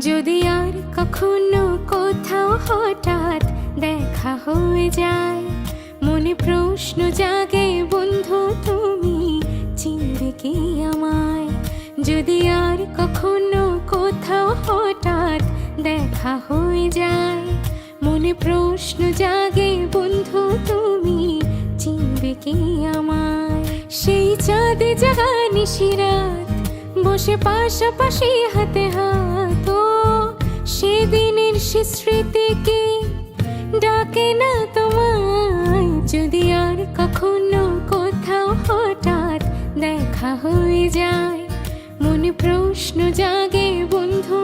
যদি আর কখনো কোথাও হঠাৎ দেখা হয়ে যায়, মনে প্রশ্ন জাগে বন্ধু তুমি চিনবে কি আমায়। যদি আর কখনো কোথাও হঠাৎ দেখা হয়ে যায়, মনে প্রশ্ন জাগে বন্ধু তুমি চিনবে কি আমায়। সেই চাঁদে জাগা নিশিরাত বসে পাশাপাশি হাতে হাত, সেদিনের সে স্মৃতি কি ডাকে না তোমায়। যদি আর কখনো কোথাও হঠাৎ দেখা হয়ে যায়, মনে প্রশ্ন জাগে বন্ধু